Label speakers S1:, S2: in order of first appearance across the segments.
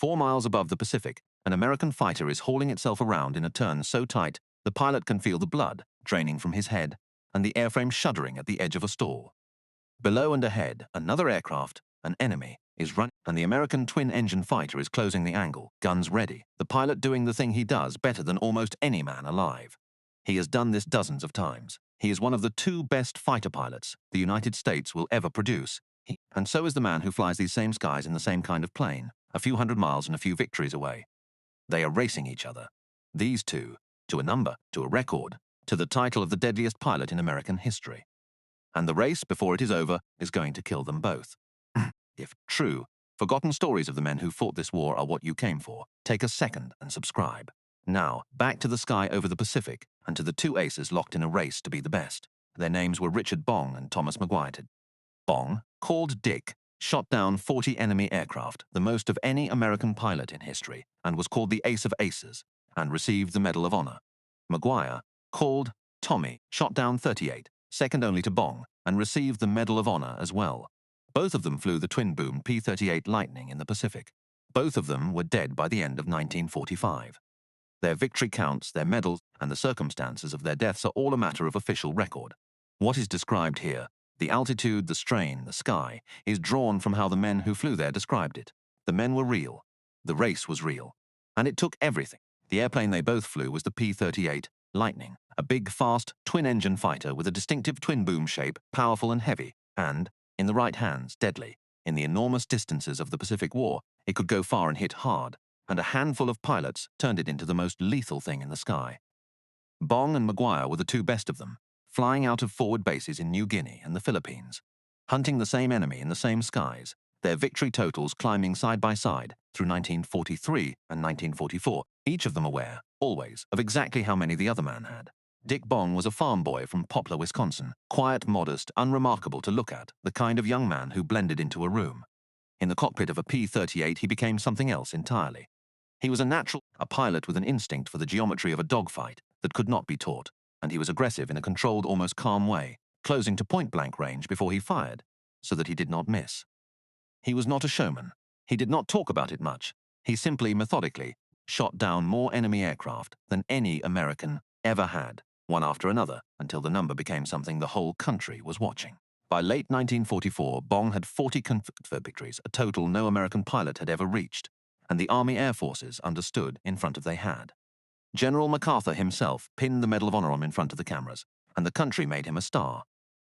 S1: 4 miles above the Pacific, an American fighter is hauling itself around in a turn so tight the pilot can feel the blood draining from his head and the airframe shuddering at the edge of a stall. Below and ahead, another aircraft, an enemy, is running, and the American twin-engine fighter is closing the angle, guns ready, the pilot doing the thing he does better than almost any man alive. He has done this dozens of times. He is one of the 2 best fighter pilots the United States will ever produce. And so is the man who flies these same skies in the same kind of plane, a few hundred miles and a few victories away. They are racing each other. These two, to a number, to a record, to the title of the deadliest pilot in American history. And the race, before it is over, is going to kill them both. If true, forgotten stories of the men who fought this war are what you came for, take a second and subscribe. Now, back to the sky over the Pacific, and to the 2 aces locked in a race to be the best. Their names were Richard Bong and Thomas McGuire. Bong, called Dick, shot down 40 enemy aircraft, the most of any American pilot in history, and was called the Ace of Aces, and received the Medal of Honor. McGuire, called Tommy, shot down 38, second only to Bong, and received the Medal of Honor as well. Both of them flew the twin-boom P-38 Lightning in the Pacific. Both of them were dead by the end of 1945. Their victory counts, their medals, and the circumstances of their deaths are all a matter of official record. What is described here, the altitude, the strain, the sky, is drawn from how the men who flew there described it. The men were real. The race was real. And it took everything. The airplane they both flew was the P-38 Lightning, a big, fast, twin-engine fighter with a distinctive twin-boom shape, powerful and heavy, and, in the right hands, deadly. In the enormous distances of the Pacific War, it could go far and hit hard, and a handful of pilots turned it into the most lethal thing in the sky. Bong and McGuire were the 2 best of them, flying out of forward bases in New Guinea and the Philippines, hunting the same enemy in the same skies, their victory totals climbing side by side through 1943 and 1944, each of them aware, always, of exactly how many the other man had. Dick Bong was a farm boy from Poplar, Wisconsin, quiet, modest, unremarkable to look at, the kind of young man who blended into a room. In the cockpit of a P-38, he became something else entirely. He was a pilot with an instinct for the geometry of a dogfight that could not be taught, and he was aggressive in a controlled, almost calm way, closing to point-blank range before he fired, so that he did not miss. He was not a showman. He did not talk about it much. He simply, methodically, shot down more enemy aircraft than any American ever had, one after another, until the number became something the whole country was watching. By late 1944, Bong had 40 confirmed victories, a total no American pilot had ever reached, and the Army Air Forces understood in front of they had. General MacArthur himself pinned the Medal of Honor on in front of the cameras, and the country made him a star.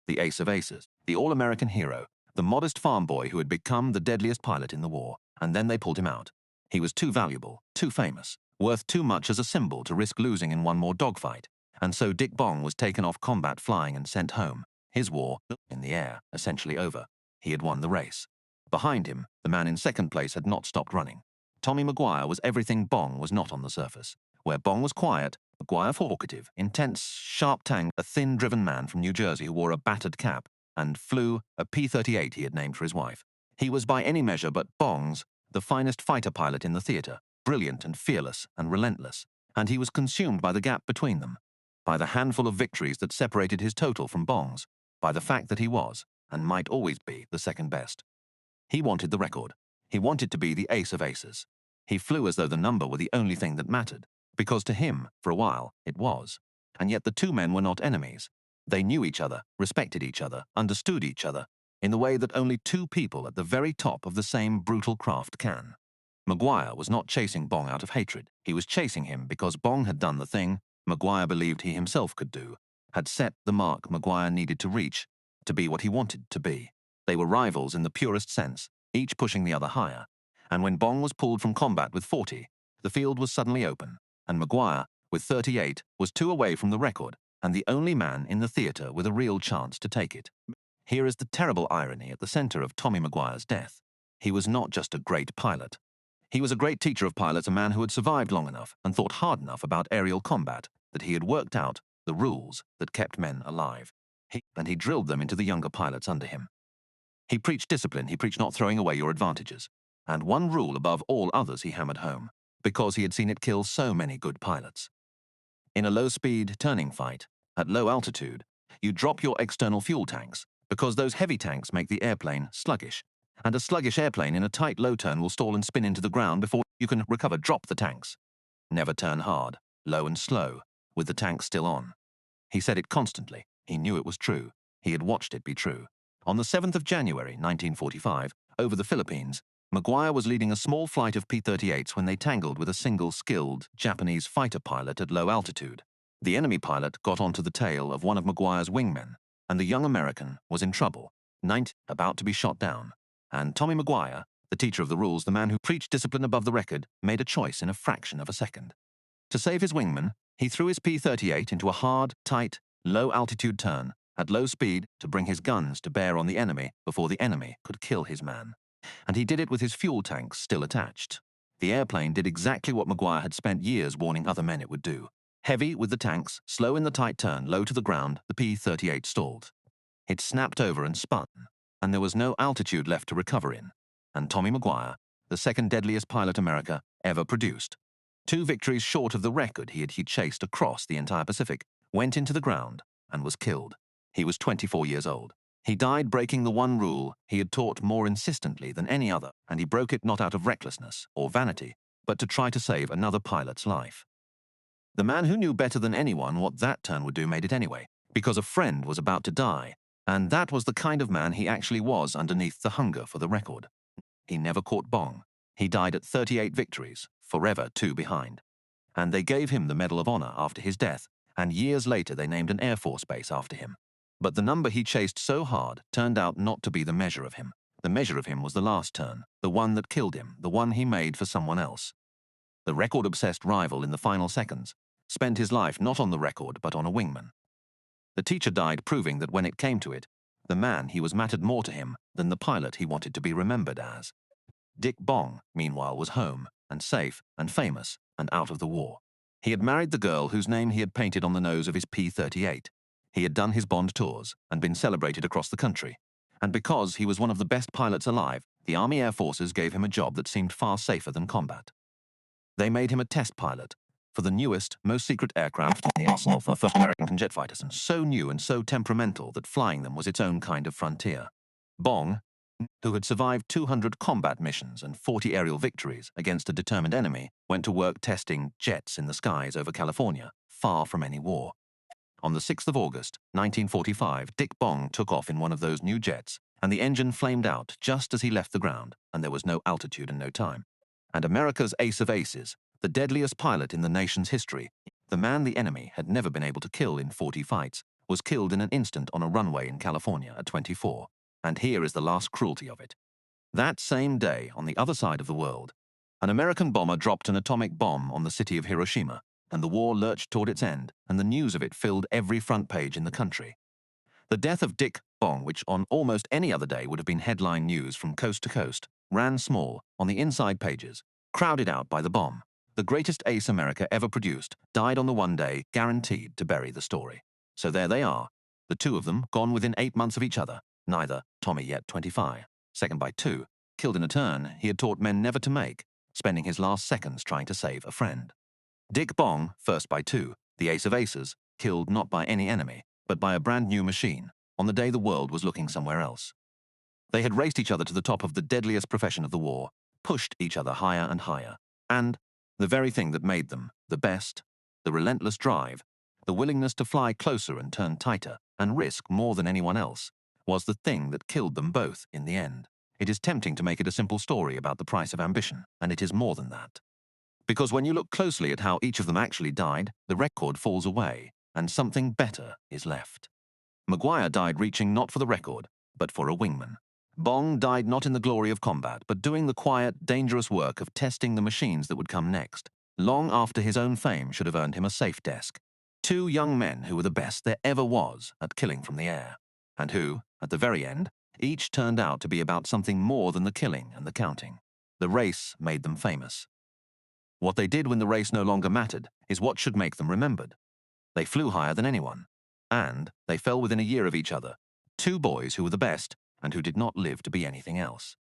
S1: The ace of aces, the all-American hero, the modest farm boy who had become the deadliest pilot in the war, and then they pulled him out. He was too valuable, too famous, worth too much as a symbol to risk losing in one more dogfight, and so Dick Bong was taken off combat flying and sent home. His war, in the air, essentially over. He had won the race. Behind him, the man in second place had not stopped running. Tommy McGuire was everything Bong was not on the surface. Where Bong was quiet, McGuire talkative, intense, sharp-tanged, a thin-driven man from New Jersey who wore a battered cap and flew a P-38 he had named for his wife. He was by any measure but Bong's the finest fighter pilot in the theater, brilliant and fearless and relentless, and he was consumed by the gap between them, by the handful of victories that separated his total from Bong's, by the fact that he was, and might always be, the second best. He wanted the record. He wanted to be the ace of aces. He flew as though the number were the only thing that mattered, because to him, for a while, it was. And yet the 2 men were not enemies. They knew each other, respected each other, understood each other, in the way that only 2 people at the very top of the same brutal craft can. McGuire was not chasing Bong out of hatred. He was chasing him because Bong had done the thing McGuire believed he himself could do, had set the mark McGuire needed to reach, to be what he wanted to be. They were rivals in the purest sense, each pushing the other higher, and when Bong was pulled from combat with 40, the field was suddenly open, and McGuire, with 38, was 2 away from the record, and the only man in the theater with a real chance to take it. Here is the terrible irony at the center of Tommy McGuire's death. He was not just a great pilot. He was a great teacher of pilots, a man who had survived long enough and thought hard enough about aerial combat that he had worked out the rules that kept men alive. He drilled them into the younger pilots under him. He preached discipline, he preached not throwing away your advantages. And one rule above all others he hammered home, because he had seen it kill so many good pilots. In a low-speed turning fight, at low altitude, you drop your external fuel tanks, because those heavy tanks make the airplane sluggish, And a sluggish airplane in a tight low turn will stall and spin into the ground before you can recover. Drop the tanks. Never turn hard, low and slow, with the tanks still on. He said it constantly. He knew it was true. He had watched it be true. On the 7th of January, 1945, over the Philippines, McGuire was leading a small flight of P-38s when they tangled with a single skilled Japanese fighter pilot at low altitude. The enemy pilot got onto the tail of one of McGuire's wingmen, and the young American was in trouble, about to be shot down. And Tommy McGuire, the teacher of the rules, the man who preached discipline above the record, made a choice in a fraction of a second. To save his wingman, he threw his P-38 into a hard, tight, low-altitude turn at low speed to bring his guns to bear on the enemy before the enemy could kill his man. And he did it with his fuel tanks still attached. The airplane did exactly what McGuire had spent years warning other men it would do. Heavy with the tanks, slow in the tight turn, low to the ground, the P-38 stalled. It snapped over and spun, and there was no altitude left to recover in. And Tommy McGuire, the second deadliest pilot America ever produced, 2 victories short of the record he chased across the entire Pacific, went into the ground and was killed. He was 24 years old. He died breaking the one rule he had taught more insistently than any other, and he broke it not out of recklessness or vanity, but to try to save another pilot's life. The man who knew better than anyone what that turn would do made it anyway, because a friend was about to die, and that was the kind of man he actually was underneath the hunger for the record. He never caught Bong. He died at 38 victories, forever 2 behind. And they gave him the Medal of Honor after his death, and years later they named an Air Force base after him. But the number he chased so hard turned out not to be the measure of him. The measure of him was the last turn, the one that killed him, the one he made for someone else. The record-obsessed rival in the final seconds spent his life not on the record but on a wingman. The teacher died proving that when it came to it, the man he was mattered more to him than the pilot he wanted to be remembered as. Dick Bong, meanwhile, was home, and safe, and famous, and out of the war. He had married the girl whose name he had painted on the nose of his P-38. He had done his Bond tours, and been celebrated across the country. And because he was one of the best pilots alive, the Army Air Forces gave him a job that seemed far safer than combat. They made him a test pilot for the newest, most secret aircraft in the arsenal for the first American jet fighters, and so new and so temperamental that flying them was its own kind of frontier. Bong, who had survived 200 combat missions and 40 aerial victories against a determined enemy, went to work testing jets in the skies over California, far from any war. On the 6th of August, 1945, Dick Bong took off in one of those new jets, and the engine flamed out just as he left the ground, and there was no altitude and no time. And America's ace of aces, the deadliest pilot in the nation's history, the man the enemy had never been able to kill in 40 fights, was killed in an instant on a runway in California at 24. And here is the last cruelty of it. That same day, on the other side of the world, an American bomber dropped an atomic bomb on the city of Hiroshima, and the war lurched toward its end, and the news of it filled every front page in the country. The death of Dick Bong, which on almost any other day would have been headline news from coast to coast, ran small on the inside pages, crowded out by the bomb. The greatest ace America ever produced died on the one day guaranteed to bury the story. So there they are, the 2 of them gone within 8 months of each other, neither, Tommy yet 25, second by 2, killed in a turn he had taught men never to make, spending his last seconds trying to save a friend. Dick Bong, first by 2, the ace of aces, killed not by any enemy, but by a brand new machine, on the day the world was looking somewhere else. They had raced each other to the top of the deadliest profession of the war, pushed each other higher and higher, and the very thing that made them the best, the relentless drive, the willingness to fly closer and turn tighter, and risk more than anyone else, was the thing that killed them both in the end. It is tempting to make it a simple story about the price of ambition, and it is more than that. Because when you look closely at how each of them actually died, the record falls away, and something better is left. McGuire died reaching not for the record, but for a wingman. Bong died not in the glory of combat, but doing the quiet, dangerous work of testing the machines that would come next, long after his own fame should have earned him a safe desk. 2 young men who were the best there ever was at killing from the air, and who, at the very end, each turned out to be about something more than the killing and the counting. The race made them famous. What they did when the race no longer mattered is what should make them remembered. They flew higher than anyone, and they fell within a year of each other, 2 boys who were the best and who did not live to be anything else.